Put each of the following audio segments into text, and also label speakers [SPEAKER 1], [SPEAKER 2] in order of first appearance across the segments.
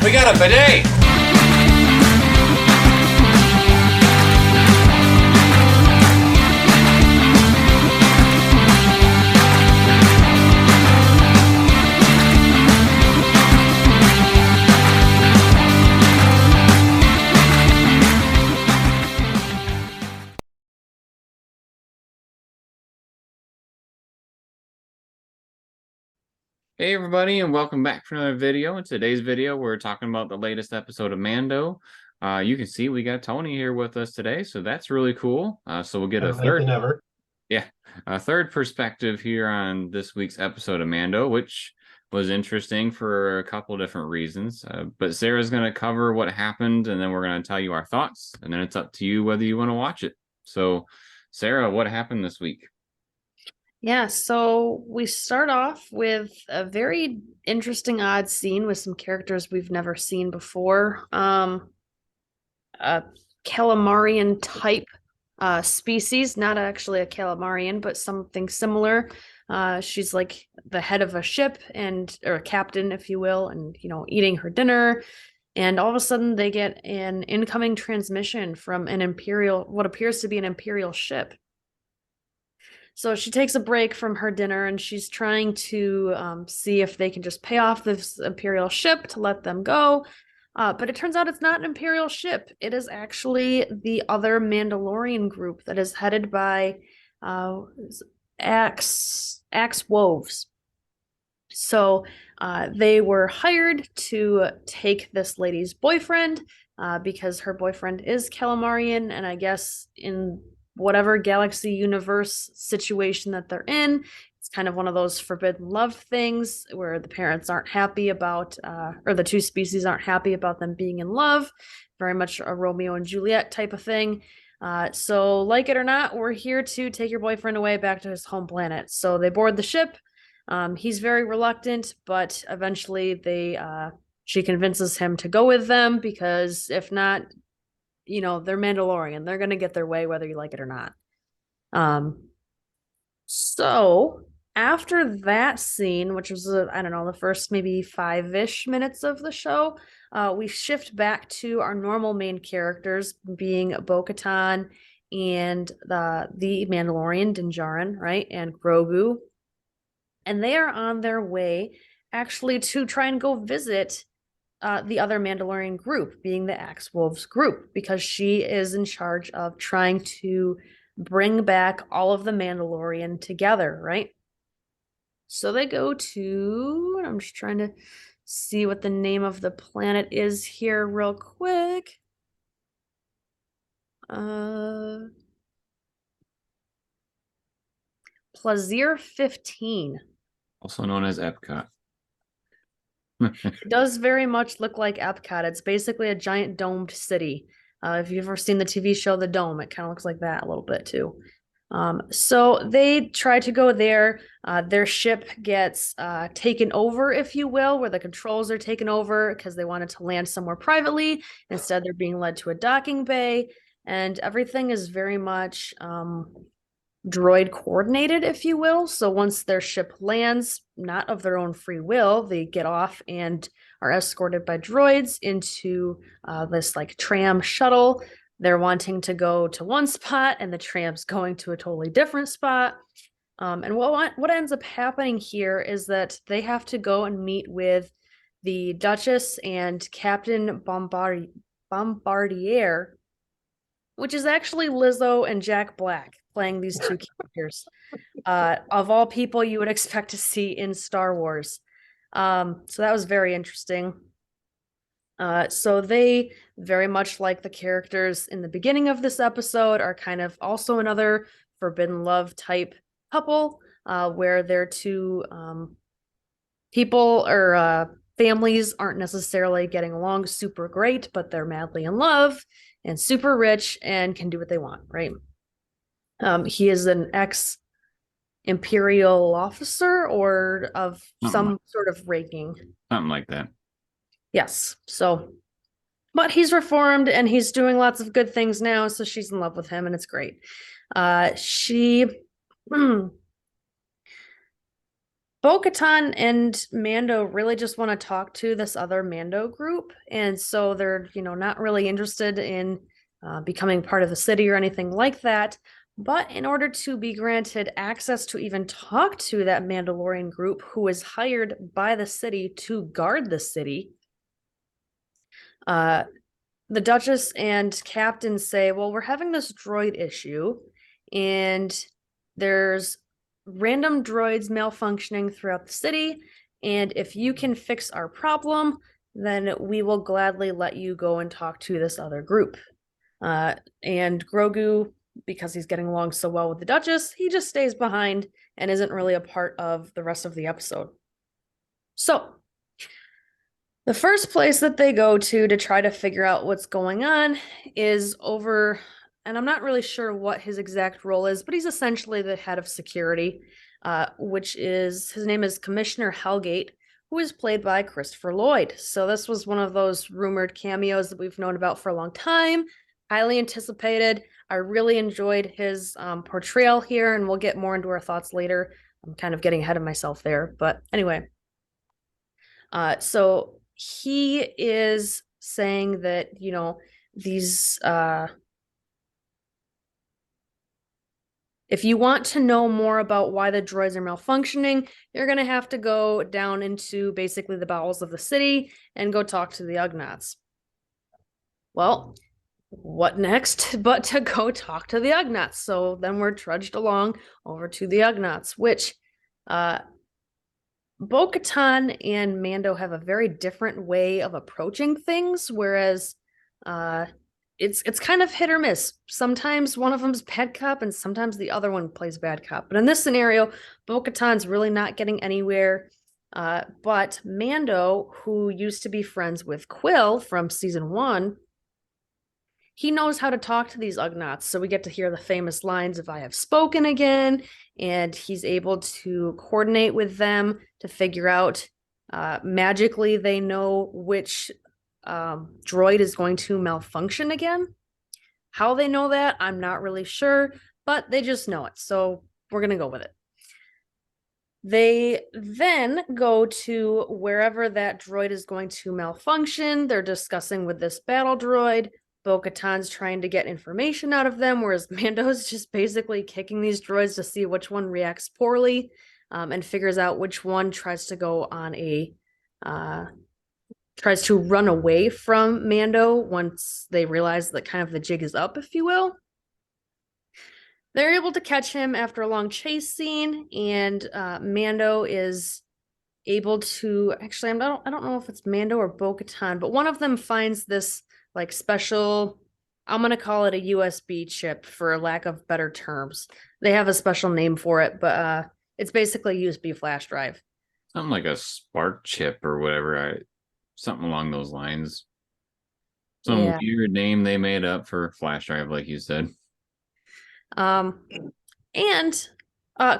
[SPEAKER 1] We got a bidet! Hey everybody, and welcome back for another video. In today's video, we're talking about the latest episode of Mando. You can see we got Tony here with us today, so that's really cool. So we'll get a third perspective here on this week's episode of Mando, which was interesting for a couple different reasons. But Sarah's going to cover what happened, and then we're going to tell you our thoughts, and then it's up to you whether you want to watch it. So, Sarah, what happened this week?
[SPEAKER 2] Yeah, so we start off with a very interesting odd scene with some characters we've never seen before. A calamarian type species, not actually a calamarian, but something similar. She's like the head of a ship or a captain, if you will, and eating her dinner. And all of a sudden they get an incoming transmission from what appears to be an imperial ship. So she takes a break from her dinner and she's trying to see if they can just pay off this Imperial ship to let them go. But it turns out it's not an Imperial ship. It is actually the other Mandalorian group that is headed by Axe Woves. So they were hired to take this lady's boyfriend because her boyfriend is Calamarian, and I guess in whatever galaxy universe situation that they're in, it's kind of one of those forbidden love things where the parents aren't happy about, or the two species aren't happy about them being in love. Very much a Romeo and Juliet type of thing. So like it or not, we're here to take your boyfriend away back to his home planet. So they board the ship. He's very reluctant, but eventually she convinces him to go with them because if not, they're Mandalorian. They're going to get their way whether you like it or not. So after that scene, which was, I don't know, the first maybe 5-ish minutes of the show, we shift back to our normal main characters being Bo-Katan and the Mandalorian, Din Djarin, right? And Grogu. And they are on their way actually to try and go visit the other Mandalorian group, being the Axe Wolves group, because she is in charge of trying to bring back all of the Mandalorian together, right? So they go to, I'm just trying to see what the name of the planet is here real quick. Plazir 15.
[SPEAKER 1] Also known as Epcot.
[SPEAKER 2] It does very much look like Epcot. It's basically a giant domed city. If you've ever seen the TV show The Dome, it kind of looks like that a little bit too. So they try to go there. Their ship gets taken over, if you will, where the controls are taken over because they wanted to land somewhere privately. Instead, they're being led to a docking bay, and everything is very much droid coordinated, if you will. So once their ship lands, not of their own free will, they get off and are escorted by droids into this like tram shuttle. They're wanting to go to one spot and the tram's going to a totally different spot. And what ends up happening here is that they have to go and meet with the Duchess and Captain Bombardier, which is actually Lizzo and Jack Black playing these two characters. Of all people you would expect to see in Star Wars. So that was very interesting. So they, very much like the characters in the beginning of this episode, are kind of also another forbidden love type couple, where their two people or families aren't necessarily getting along super great, but they're madly in love and super rich and can do what they want, right? He is an ex-imperial officer or of some sort of ranking.
[SPEAKER 1] Something like that.
[SPEAKER 2] Yes. So, but he's reformed and he's doing lots of good things now, so she's in love with him and it's great. Bo-Katan and Mando really just want to talk to this other Mando group, and so they're, not really interested in becoming part of the city or anything like that. But in order to be granted access to even talk to that Mandalorian group who is hired by the city to guard the city, the Duchess and Captain say, well, we're having this droid issue, and there's random droids malfunctioning throughout the city. And if you can fix our problem, then we will gladly let you go and talk to this other group. And Grogu, because he's getting along so well with the Duchess, he just stays behind and isn't really a part of the rest of the episode. So, the first place that they go to try to figure out what's going on is over, and I'm not really sure what his exact role is, but he's essentially the head of security, his name is Commissioner Hellgate, who is played by Christopher Lloyd. So this was one of those rumored cameos that we've known about for a long time, highly anticipated. I really enjoyed his portrayal here, and we'll get more into our thoughts later. I'm kind of getting ahead of myself there, but anyway. So he is saying that, these if you want to know more about why the droids are malfunctioning, you're going to have to go down into basically the bowels of the city and go talk to the Ugnaughts. Well, what next but to go talk to the Ugnaughts? So then we're trudged along over to the Ugnaughts, which Bo-Katan and Mando have a very different way of approaching things, whereas it's kind of hit or miss. Sometimes one of them's bad cop and sometimes the other one plays bad cop. But in this scenario, Bo-Katan's really not getting anywhere. But Mando, who used to be friends with Quill from season 1, he knows how to talk to these Ugnaughts. So we get to hear the famous lines of "I have spoken again," and he's able to coordinate with them to figure out magically they know which droid is going to malfunction again. How they know that, I'm not really sure, but they just know it. So we're going to go with it. They then go to wherever that droid is going to malfunction. They're discussing with this battle droid. Bo-Katan's trying to get information out of them, whereas Mando's just basically kicking these droids to see which one reacts poorly, and figures out which one tries to go on tries to run away from Mando once they realize that kind of the jig is up, if you will. They're able to catch him after a long chase scene, and Mando is able to, actually, I don't know if it's Mando or Bo-Katan, but one of them finds this like special, I'm going to call it a USB chip for lack of better terms. They have a special name for it, but it's basically a USB flash drive.
[SPEAKER 1] Something like a spark chip or whatever, something along those lines. Some weird name they made up for flash drive, like you said.
[SPEAKER 2] And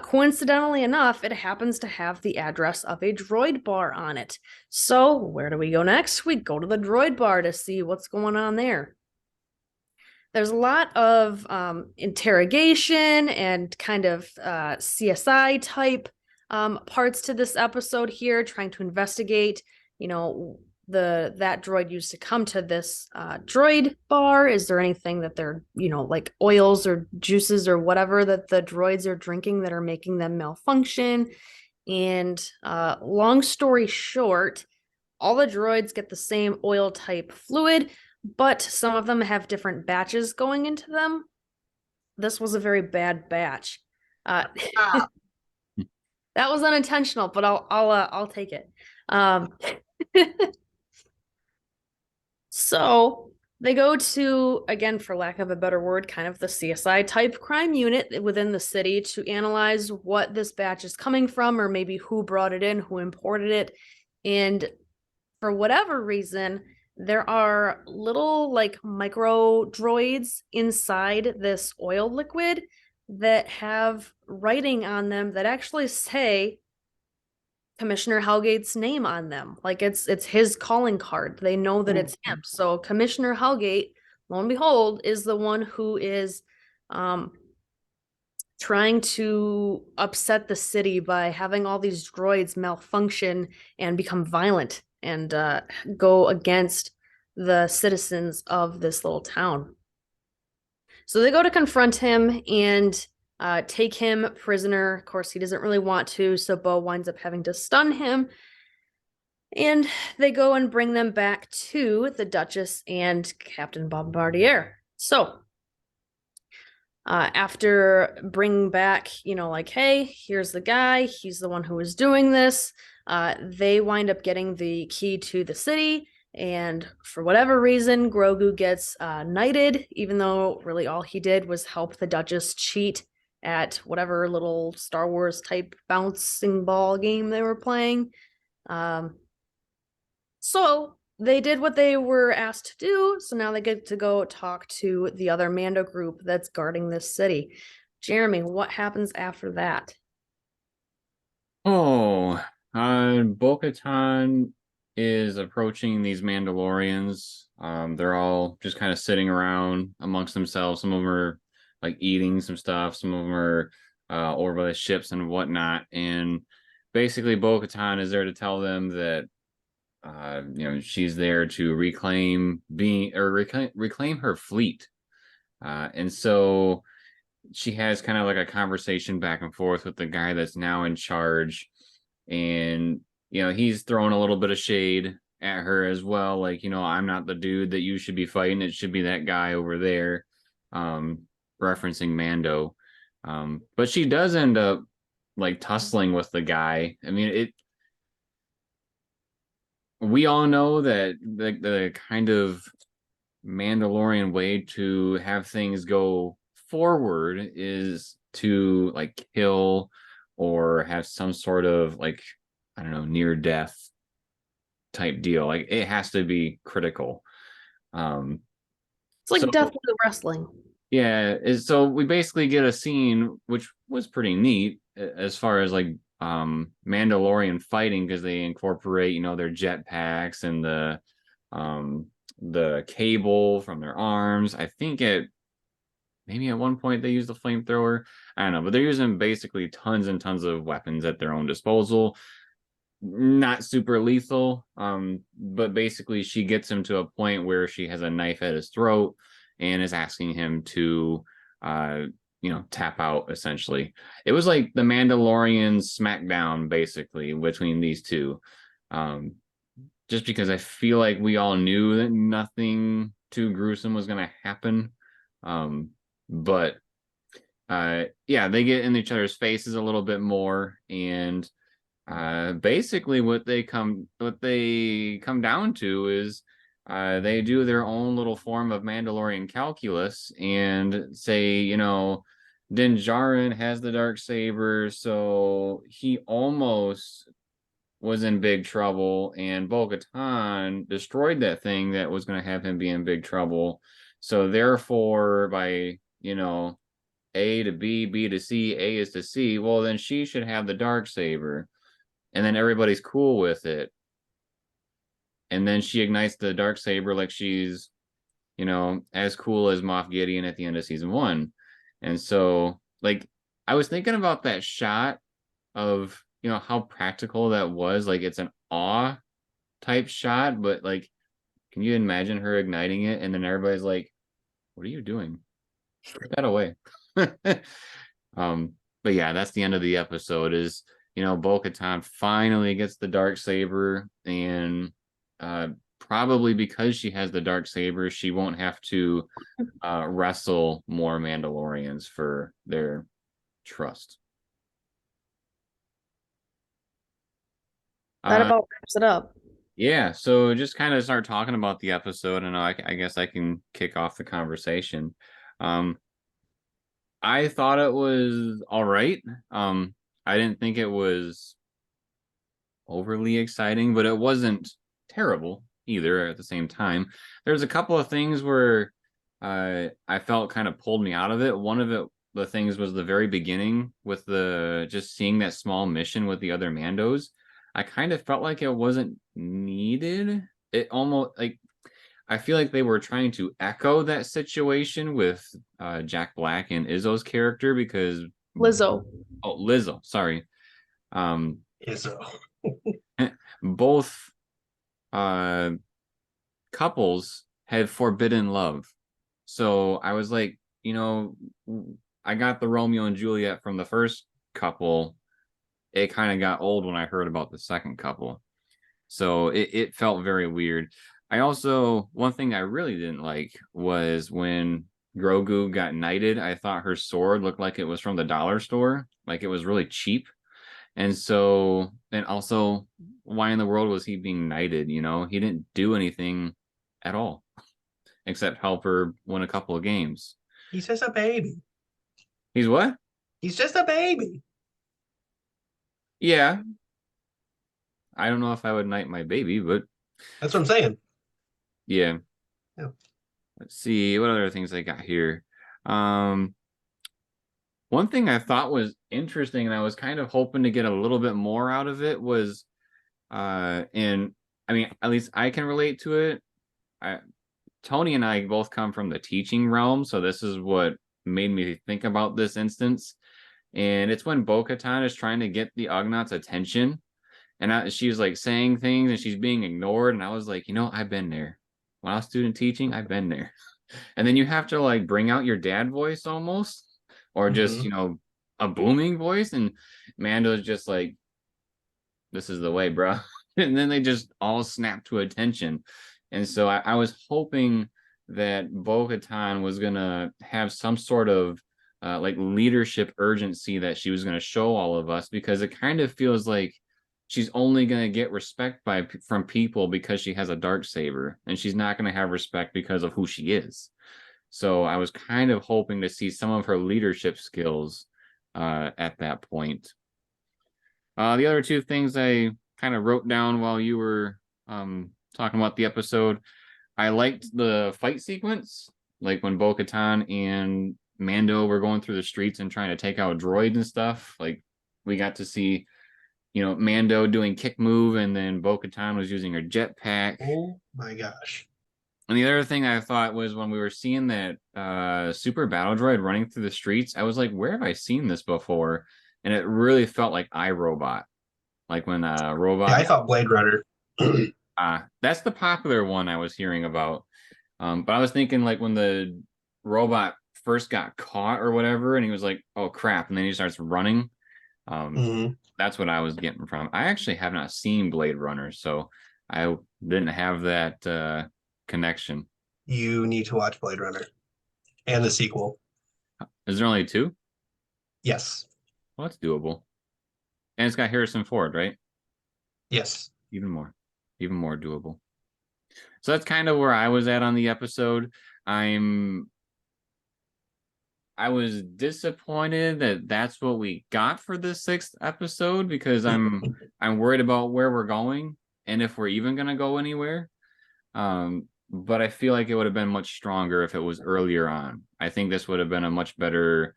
[SPEAKER 2] coincidentally enough, it happens to have the address of a droid bar on it. So where do we go next? We go to the droid bar to see what's going on there. There's a lot of interrogation and kind of CSI type parts to this episode here, trying to investigate, that droid used to come to this droid bar. Is there anything that they're, like oils or juices or whatever that the droids are drinking that are making them malfunction? And long story short, all the droids get the same oil type fluid, but some of them have different batches going into them. This was a very bad batch. That was unintentional, but I'll take it. So they go to, again, for lack of a better word, kind of the CSI type crime unit within the city to analyze what this batch is coming from, or maybe who brought it in, who imported it. And for whatever reason, there are little like micro droids inside this oil liquid that have writing on them that actually say Commissioner Hellgate's name on them. Like it's his calling card. They know that it's him. So Commissioner Hellgate, lo and behold, is the one who is trying to upset the city by having all these droids malfunction and become violent and go against the citizens of this little town. So they go to confront him and take him prisoner. Of course, he doesn't really want to, so Bo winds up having to stun him. And they go and bring them back to the Duchess and Captain Bombardier. So after bringing back, like, hey, here's the guy, he's the one who was doing this, they wind up getting the key to the city. And for whatever reason, Grogu gets knighted, even though really all he did was help the Duchess cheat at whatever little Star Wars type bouncing ball game they were playing. So they did what they were asked to do. So now they get to go talk to the other Mando group that's guarding this city. Jeremy, what happens after that?
[SPEAKER 1] Oh, Bo-Katan is approaching these Mandalorians. They're all just kind of sitting around amongst themselves. Some of them are like eating some stuff. Some of them are over by the ships and whatnot. And basically, Bo-Katan is there to tell them that she's there to reclaim her fleet. And so she has kind of like a conversation back and forth with the guy that's now in charge. And, he's throwing a little bit of shade at her as well. Like, I'm not the dude that you should be fighting. It should be that guy over there, referencing Mando. But she does end up like tussling with the guy. I mean, we all know that the kind of Mandalorian way to have things go forward is to like kill or have some sort of like, I don't know, near death type deal. Like it has to be critical.
[SPEAKER 2] It's like
[SPEAKER 1] So
[SPEAKER 2] definitely wrestling.
[SPEAKER 1] yeah, so we basically get a scene which was pretty neat as far as like Mandalorian fighting, because they incorporate, their jetpacks and the cable from their arms. I think maybe at one point they use the flamethrower. I don't know, but they're using basically tons and tons of weapons at their own disposal. Not super lethal, but basically she gets him to a point where she has a knife at his throat and is asking him to tap out essentially. It was like the Mandalorian smackdown basically between these two. Just because I feel like we all knew that nothing too gruesome was going to happen. But yeah, they get in each other's faces a little bit more, and basically what they come down to is they do their own little form of Mandalorian calculus and say, Din Djarin has the dark saber, so he almost was in big trouble, and Bo-Katan destroyed that thing that was going to have him be in big trouble. So therefore, by A to B, B to C, A is to C, well then she should have the dark saber, and then everybody's cool with it. And then she ignites the dark saber like she's, as cool as Moff Gideon at the end of season 1. And so, like, I was thinking about that shot of, how practical that was. Like, it's an awe type shot, but like, can you imagine her igniting it? And then everybody's like, what are you doing? Put that away. But yeah, that's the end of the episode is, Bo-Katan finally gets the dark saber, and probably because she has the dark saber, she won't have to wrestle more Mandalorians for their trust.
[SPEAKER 2] That
[SPEAKER 1] Uh,
[SPEAKER 2] about wraps it up.
[SPEAKER 1] yeah, so just kind of start talking about the episode, and I guess I can kick off the conversation. Um, I thought it was all right. I didn't think it was overly exciting, but it wasn't terrible either at the same time. There's a couple of things where I felt kind of pulled me out of it. One of the things was the very beginning with the just seeing that small mission with the other Mandos. I kind of felt like it wasn't needed. It almost like I feel like they were trying to echo that situation with Jack Black and Izzo's character, because
[SPEAKER 2] Lizzo.
[SPEAKER 1] Oh, Lizzo, sorry. Um,
[SPEAKER 3] Izzo.
[SPEAKER 1] both uh couples had forbidden love. So I was like, I got the Romeo and Juliet from the first couple. It kind of got old when I heard about the second couple. So it felt very weird. I also, one thing I really didn't like was when Grogu got knighted. I thought her sword looked like it was from the dollar store, like it was really cheap. And also, why in the world was he being knighted? He didn't do anything at all except help her win a couple of games.
[SPEAKER 3] He's just a baby.
[SPEAKER 1] He's what?
[SPEAKER 3] He's just a baby.
[SPEAKER 1] Yeah. I don't know if I would knight my baby, but
[SPEAKER 3] That's what I'm saying.
[SPEAKER 1] yeah.
[SPEAKER 3] Yeah.
[SPEAKER 1] Let's see what other things I got here. Um, One thing I thought was interesting, and I was kind of hoping to get a little bit more out of it, was, and I mean, at least I can relate to it. Tony and I both come from the teaching realm, so this is what made me think about this instance. And it's when Bo-Katan is trying to get the Ugnaughts' attention, and she's like saying things, and she's being ignored. And I was like, I've been there. When I was student teaching, I've been there. And then you have to like bring out your dad voice almost, or just
[SPEAKER 3] Mhm.
[SPEAKER 1] a booming voice, and Mando's just like, this is the way, bro. And then they just all snap to attention. And so I was hoping that Bo-Katan was gonna have some sort of like leadership urgency that she was gonna show all of us, because it kind of feels like she's only gonna get respect from people because she has a dark saber, and she's not gonna have respect because of who she is. So I was kind of hoping to see some of her leadership skills at that point. The other two things I kind of wrote down while you were talking about the episode, I liked the fight sequence, like when Bo-Katan and Mando were going through the streets and trying to take out droids and stuff. Like we got to see, Mando doing kick move, and then Bo-Katan was using her jetpack.
[SPEAKER 3] Oh my gosh.
[SPEAKER 1] And the other thing I thought was when we were seeing that super battle droid running through the streets, I was like, where have I seen this before? And it really felt like iRobot. Like when
[SPEAKER 3] Yeah,
[SPEAKER 1] robot
[SPEAKER 3] I thought Blade Runner.
[SPEAKER 1] that's the popular one I was hearing about. But I was thinking like when the robot first got caught or whatever, and he was like, oh crap, and then he starts running. Um,
[SPEAKER 3] Mhm.
[SPEAKER 1] that's what I was getting from. I actually have not seen Blade Runner, so I didn't have that connection.
[SPEAKER 3] You need to watch Blade Runner and the sequel.
[SPEAKER 1] Is there only two?
[SPEAKER 3] Yes.
[SPEAKER 1] Well, that's doable. And it's got Harrison Ford, right?
[SPEAKER 3] Yes.
[SPEAKER 1] Even more, even more doable. So that's kind of where I was at on the episode. I'm I was disappointed that that's what we got for this sixth episode, because I'm worried about where we're going and if we're even gonna go anywhere. But I feel like it would have been much stronger if it was earlier on. I think this would have been a much better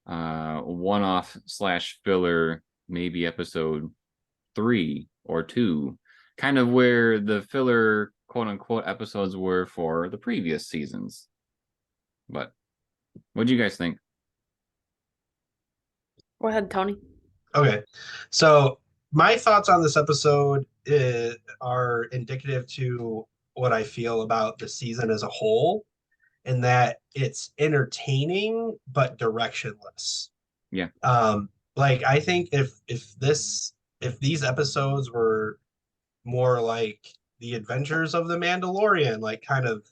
[SPEAKER 1] one-off slash filler, maybe episode 3 or 2, kind of where the filler quote unquote episodes were for the previous seasons. But what do you guys think?
[SPEAKER 2] Go ahead, Tony.
[SPEAKER 3] Okay. So my thoughts on this episode are indicative to what I feel about the season as a whole, in that it's entertaining but directionless.
[SPEAKER 1] Yeah.
[SPEAKER 3] Like I think if these episodes were more like the adventures of the Mandalorian, like kind of,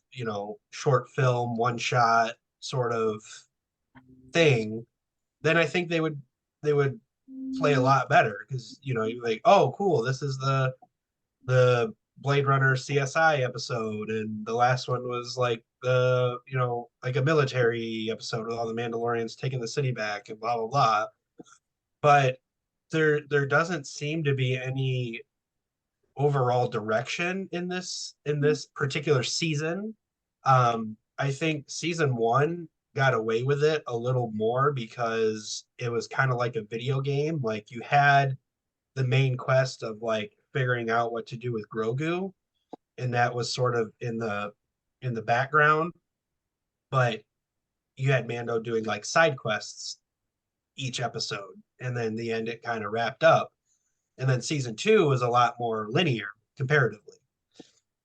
[SPEAKER 3] short film, one shot sort of thing, then I think they would play a lot better, because you're like, oh cool, this is the Blade Runner CSI episode, and the last one was like like a military episode with all the Mandalorians taking the city back and blah blah blah. But there doesn't seem to be any overall direction in this particular season. I think season one got away with it a little more because it was kind of like a video game. Like you had the main quest of like figuring out what to do with Grogu, and that was sort of in the background. But you had Mando doing like side quests each episode, and then the end it kind of wrapped up. And then season 2 was a lot more linear comparatively.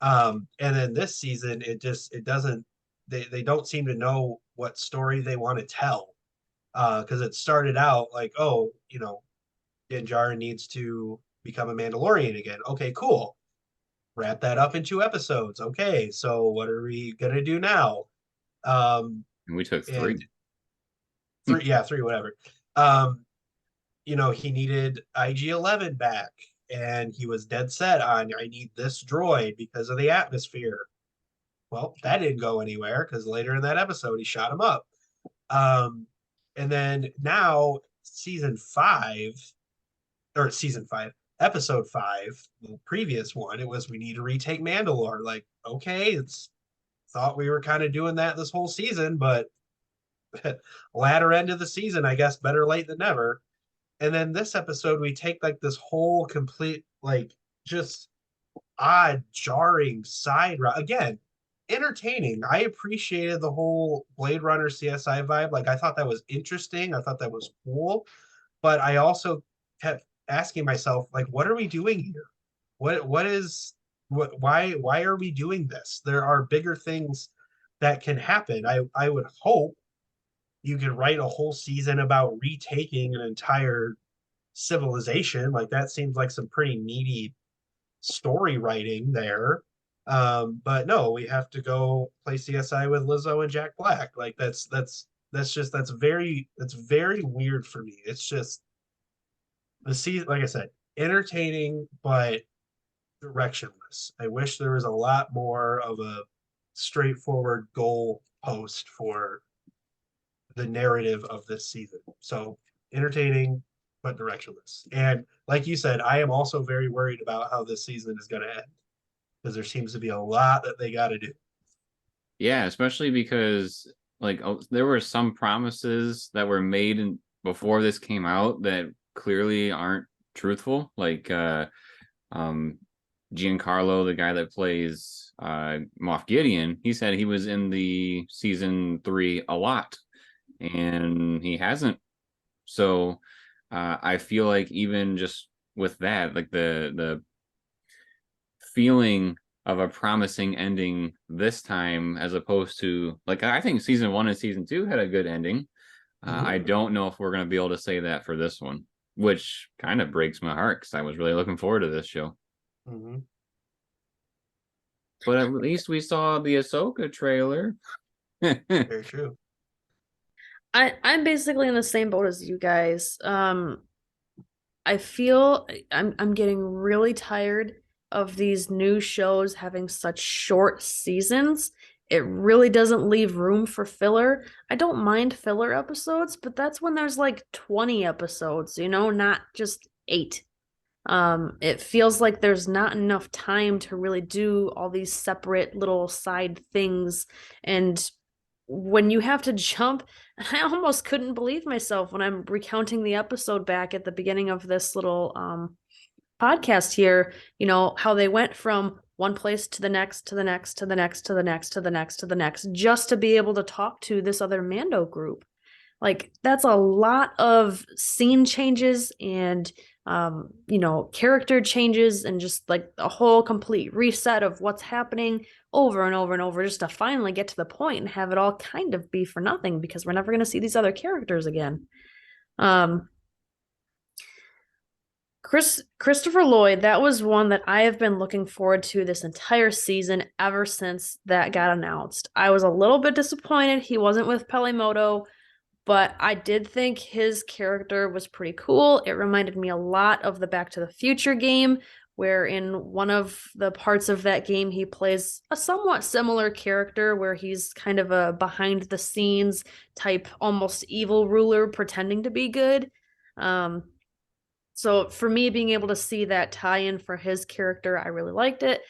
[SPEAKER 3] And then this season, it doesn't, they don't seem to know what story they want to tell. Because it started out like, oh, Din Djarin needs to become a Mandalorian again. Okay, cool. Wrap that up in 2 episodes. Okay, so what are we gonna do now?
[SPEAKER 1] And we took
[SPEAKER 3] And
[SPEAKER 1] three.
[SPEAKER 3] three, yeah, three, whatever. Um, he needed IG-11 back, and he was dead set on I need this droid because of the atmosphere. Well, that didn't go anywhere because later in that episode he shot him up. Um, and then now season five, episode 5, the previous one, it was we need to retake Mandalore. Like, okay, it's thought we were kind of doing that this whole season, but latter end of the season, I guess better late than never. And then this episode, we take like this whole complete, like, just odd, jarring side route. Again, entertaining. I appreciated the whole Blade Runner CSI vibe. Like, I thought that was interesting. I thought that was cool. But I also kept asking myself, like, what are we doing here? Why are we doing this? There are bigger things that can happen. I would hope you could write a whole season about retaking an entire civilization. Like, that seems like some pretty meaty story writing there. But no, we have to go play CSI with Lizzo and Jack Black. Like, that's very weird for me. It's just the season, like I said, entertaining but directionless. I wish there was a lot more of a straightforward goal post for the narrative of this season. So entertaining but directionless. And like you said, I am also very worried about how this season is going to end because there seems to be a lot that they got to do.
[SPEAKER 1] Yeah, especially because like there were some promises that were made before this came out that clearly aren't truthful. Like Giancarlo, the guy that plays Moff Gideon, he said he was in the season 3 a lot, and he hasn't. So I feel like even just with that, like the feeling of a promising ending this time, as opposed to like I think season 1 and season 2 had a good ending. I don't know if we're going to be able to say that for this one, which kind of breaks my heart because I was really looking forward to this show.
[SPEAKER 3] Mm-hmm.
[SPEAKER 1] But at least we saw the Ahsoka trailer.
[SPEAKER 3] Very true.
[SPEAKER 2] I'm basically in the same boat as you guys. I feel I'm getting really tired of these new shows having such short seasons. It really doesn't leave room for filler. I don't mind filler episodes, but that's when there's like 20 episodes, not just 8. It feels like there's not enough time to really do all these separate little side things. And when you have to jump, I almost couldn't believe myself when I'm recounting the episode back at the beginning of this little podcast here, how they went from one place to the next, to the next, to the next, to the next, to the next, to the next, just to be able to talk to this other Mando group. Like, that's a lot of scene changes and character changes and just like a whole complete reset of what's happening over and over and over, just to finally get to the point and have it all kind of be for nothing because we're never going to see these other characters again. Christopher Lloyd, that was one that I have been looking forward to this entire season ever since that got announced. I was a little bit disappointed he wasn't with Pelimoto, but I did think his character was pretty cool. It reminded me a lot of the Back to the Future game, where in one of the parts of that game, he plays a somewhat similar character where he's kind of a behind the scenes type, almost evil ruler pretending to be good. So for me, being able to see that tie-in for his character, I really liked it.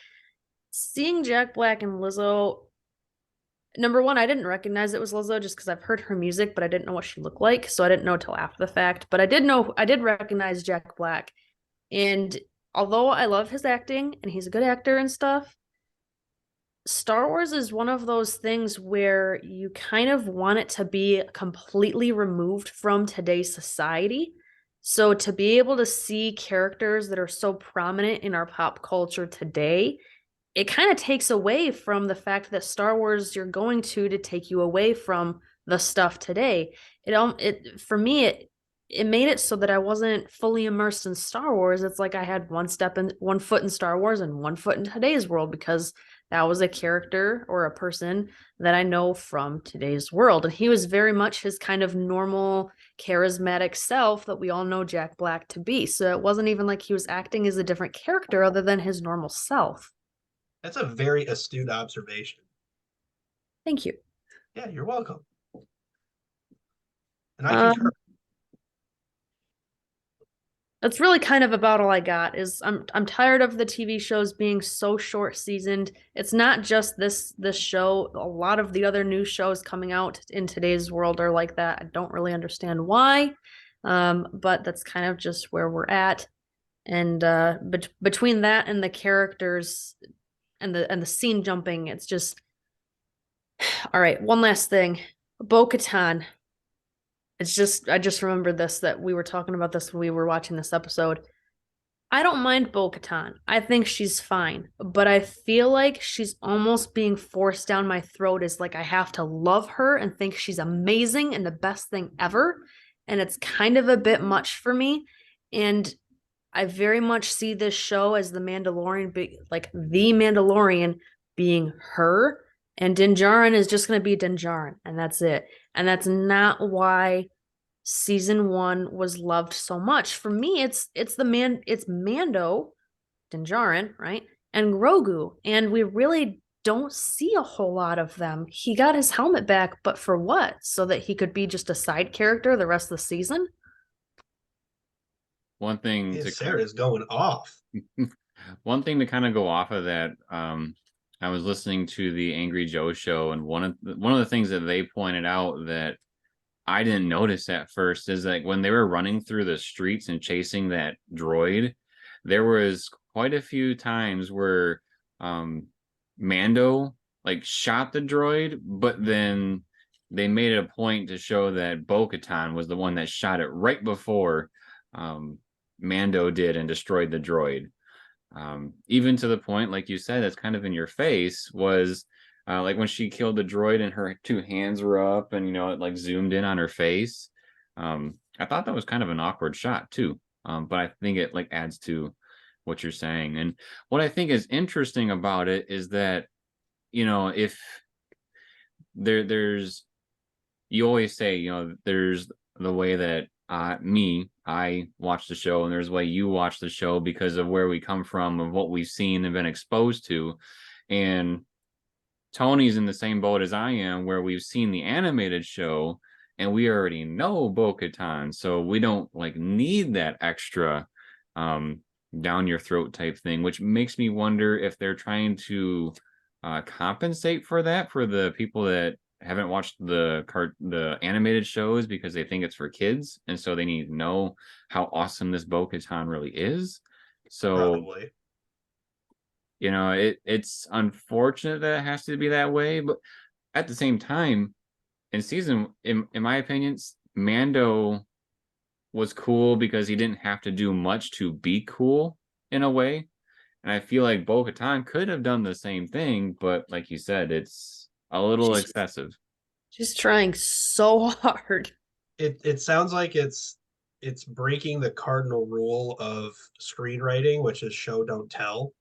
[SPEAKER 2] Seeing Jack Black and Lizzo, number one, I didn't recognize it was Lizzo just because I've heard her music, but I didn't know what she looked like, so I didn't know till after the fact. But I did recognize Jack Black, and although I love his acting and he's a good actor and stuff, Star Wars is one of those things where you kind of want it to be completely removed from today's society. So to be able to see characters that are so prominent in our pop culture today, it kind of takes away from the fact that Star Wars you're going to take you away from the stuff today. It for me it made it so that I wasn't fully immersed in Star Wars. It's like I had one foot in Star Wars and one foot in today's world because that was a character or a person that I know from today's world. And he was very much his kind of normal, charismatic self that we all know Jack Black to be. So it wasn't even like he was acting as a different character other than his normal self.
[SPEAKER 3] That's a very astute observation.
[SPEAKER 2] Thank you.
[SPEAKER 3] Yeah, you're welcome. And I concur.
[SPEAKER 2] That's really kind of about all I got. Is I'm tired of the TV shows being so short seasoned. It's not just this show. A lot of the other new shows coming out in today's world are like that. I don't really understand why. But that's kind of just where we're at. And between that and the characters and the scene jumping, it's just all right. One last thing. Bo-Katan. I just remembered this that we were talking about this when we were watching this episode. I don't mind Bo-Katan. I think she's fine, but I feel like she's almost being forced down my throat as like I have to love her and think she's amazing and the best thing ever, and it's kind of a bit much for me. And I very much see this show as the Mandalorian, like the Mandalorian being her, and Din Djarin is just going to be Din Djarin, and that's it. And that's not why season 1 was loved so much. For me, it's Mando, Din Djarin, right? And Grogu. And we really don't see a whole lot of them. He got his helmet back, but for what? So that he could be just a side character the rest of the season?
[SPEAKER 1] One thing
[SPEAKER 3] Yeah,
[SPEAKER 1] to
[SPEAKER 3] Sarah's going off.
[SPEAKER 1] one thing to kind of go off of that, I was listening to the Angry Joe show, and one of the things that they pointed out that I didn't notice at first is like when they were running through the streets and chasing that droid, there was quite a few times where Mando like shot the droid, but then they made it a point to show that Bo-Katan was the one that shot it right before Mando did and destroyed the droid. Even to the point, like you said, that's kind of in your face was like when she killed the droid and her two hands were up and, it like zoomed in on her face. I thought that was kind of an awkward shot too. But I think it like adds to what you're saying. And what I think is interesting about it is that, if there's, you always say, there's the way that I watch the show, and there's a way you watch the show because of where we come from, of what we've seen and been exposed to. And Tony's in the same boat as I am, where we've seen the animated show and we already know Bo-Katan, so we don't like need that extra down your throat type thing, which makes me wonder if they're trying to compensate for that for the people that haven't watched the animated shows because they think it's for kids, and so they need to know how awesome this Bo-Katan really is. So
[SPEAKER 3] Probably.
[SPEAKER 1] it's unfortunate that it has to be that way, but at the same time, in my opinion, Mando was cool because he didn't have to do much to be cool in a way. And I feel like Bo-Katan could have done the same thing, but like you said, it's a little excessive.
[SPEAKER 2] She's trying so hard.
[SPEAKER 3] It sounds like it's breaking the cardinal rule of screenwriting, which is show don't tell.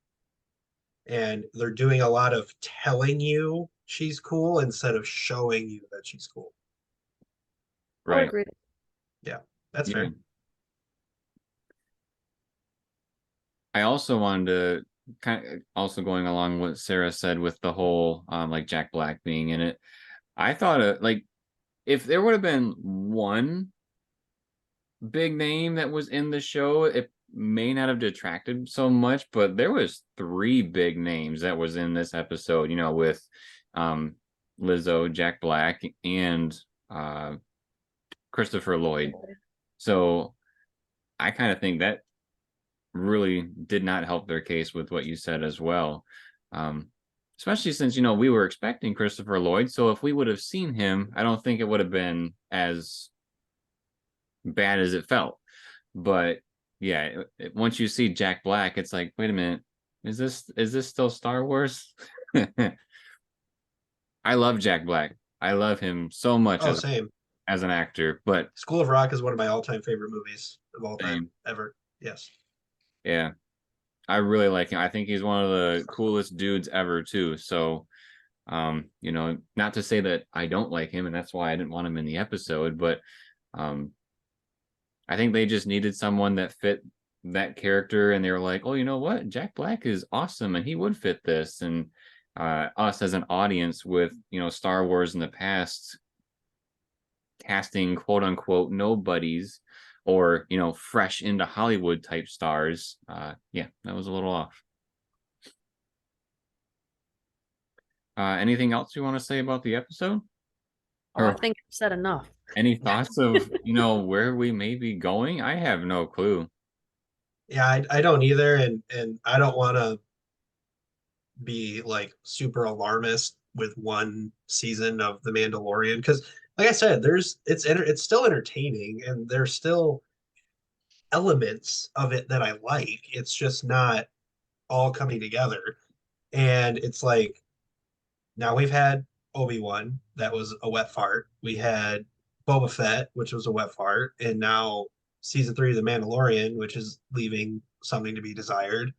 [SPEAKER 3] And they're doing a lot of telling you she's cool instead of showing you that she's cool.
[SPEAKER 2] I'll
[SPEAKER 1] Right.
[SPEAKER 2] agree.
[SPEAKER 3] Yeah, that's
[SPEAKER 1] Yeah.
[SPEAKER 3] fair.
[SPEAKER 1] I also wanted to kind of also going along what Sarah said with the whole like Jack Black being in it. I thought like if there would have been one big name that was in the show, it may not have detracted so much, but there was 3 big names that was in this episode, with Lizzo, Jack Black, and Christopher Lloyd. So I kind of think that really did not help their case with what you said as well. especially since, you know, we were expecting Christopher Lloyd. So if we would have seen him, I don't think it would have been as bad as it felt. But yeah, once you see Jack Black, it's like, wait a minute, is this still Star Wars? I love Jack Black. I love him so much
[SPEAKER 3] Oh, same.
[SPEAKER 1] as an actor, but
[SPEAKER 3] School of Rock is one of my all-time favorite movies of all time
[SPEAKER 1] same.
[SPEAKER 3] ever. Yes.
[SPEAKER 1] Yeah, I really like him. I think he's one of the coolest dudes ever too. So, you know, not to say that I don't like him and that's why I didn't want him in the episode, but um I think they just needed someone that fit that character, and they were like, "Oh, you know what? Jack Black is awesome, and he would fit this." And us as an audience, with you know Star Wars in the past, casting quote unquote nobodies, or you know fresh into Hollywood type stars, yeah, that was a little off. Anything else you want to say about the episode,
[SPEAKER 2] Oh, I
[SPEAKER 1] or
[SPEAKER 2] think I've said enough.
[SPEAKER 1] any thoughts of you know where we may be going? I have no clue.
[SPEAKER 3] Yeah, I don't either, and I don't want to be like super alarmist with one season of The Mandalorian because, like I said, it's still entertaining and there's still elements of it that I like. It's just not all coming together, and it's like now we've had Obi-Wan, that was a wet fart. We had Boba Fett, which was a wet fart, and now season 3 of The Mandalorian, which is leaving something to be desired.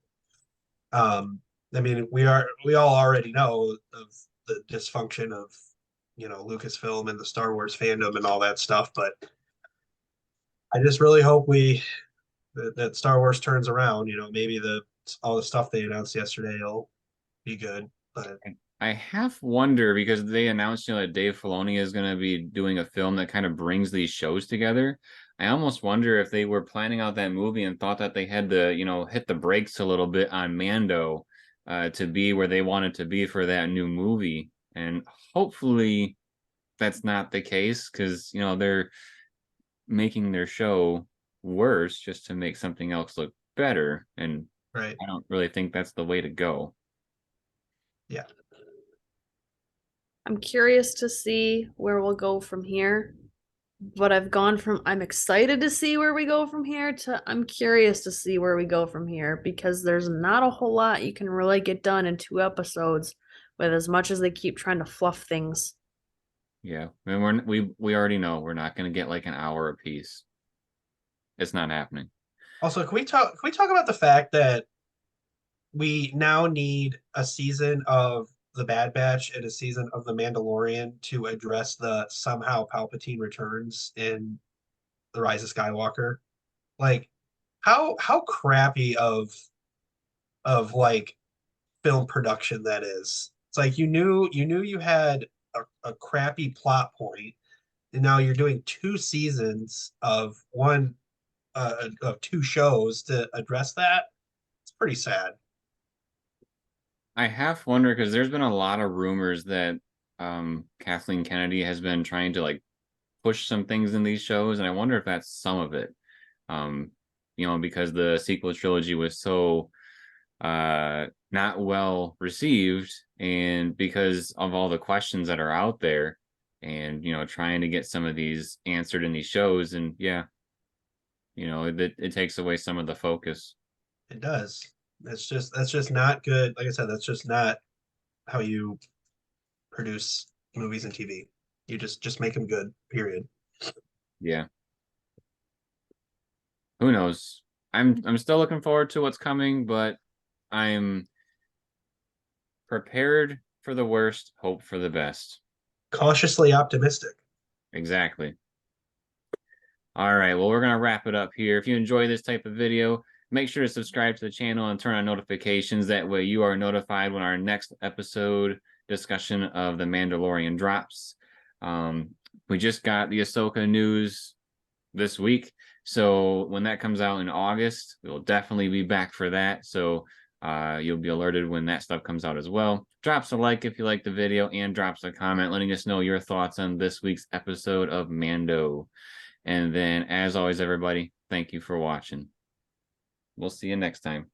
[SPEAKER 3] Um, I mean, we all already know of the dysfunction of Lucasfilm and the Star Wars fandom and all that stuff, but I just really hope that Star Wars turns around. Maybe the all the stuff they announced yesterday will be good, but
[SPEAKER 1] I half wonder because they announced, you know, that Dave Filoni is going to be doing a film that kind of brings these shows together. I almost wonder if they were planning out that movie and thought that they had to, you know, hit the brakes a little bit on Mando to be where they wanted to be for that new movie. And hopefully that's not the case because, you know, they're making their show worse just to make something else look better. And
[SPEAKER 3] right,
[SPEAKER 1] I don't really think that's the way to go.
[SPEAKER 3] yeah.
[SPEAKER 2] I'm curious to see where we'll go from here. But I've gone from I'm excited to see where we go from here to I'm curious to see where we go from here because there's not a whole lot you can really get done in 2 episodes with as much as they keep trying to fluff things.
[SPEAKER 1] Yeah, and we already know we're not going to get like an hour apiece. It's not happening.
[SPEAKER 3] Also, can we talk about the fact that we now need a season of The Bad Batch and a season of The Mandalorian to address the somehow Palpatine returns in The Rise of Skywalker? Like, how crappy of like film production that is. It's like you knew you had a crappy plot point, and now you're doing 2 seasons of of 2 shows to address that. It's pretty sad.
[SPEAKER 1] I half wonder because there's been a lot of rumors that Kathleen Kennedy has been trying to like push some things in these shows, and I wonder if that's some of it. Um, you know, because the sequel trilogy was so not well received, and because of all the questions that are out there, and you know, trying to get some of these answered in these shows, and yeah, you know, it takes away some of the focus.
[SPEAKER 3] It does. That's just not good. Like I said, that's just not how you produce movies and TV. You just make them good. Period.
[SPEAKER 1] Yeah. Who knows? I'm still looking forward to what's coming, but I'm prepared for the worst, hope for the best.
[SPEAKER 3] Cautiously optimistic.
[SPEAKER 1] Exactly. All right, well, we're gonna wrap it up here. If you enjoy this type of video, make sure to subscribe to the channel and turn on notifications. That way you are notified when our next episode discussion of The Mandalorian drops. We just got the Ahsoka news this week. So when that comes out in August, we'll definitely be back for that. So you'll be alerted when that stuff comes out as well. Drops a like if you like the video and drops a comment letting us know your thoughts on this week's episode of Mando. And then, as always, everybody, thank you for watching. We'll see you next time.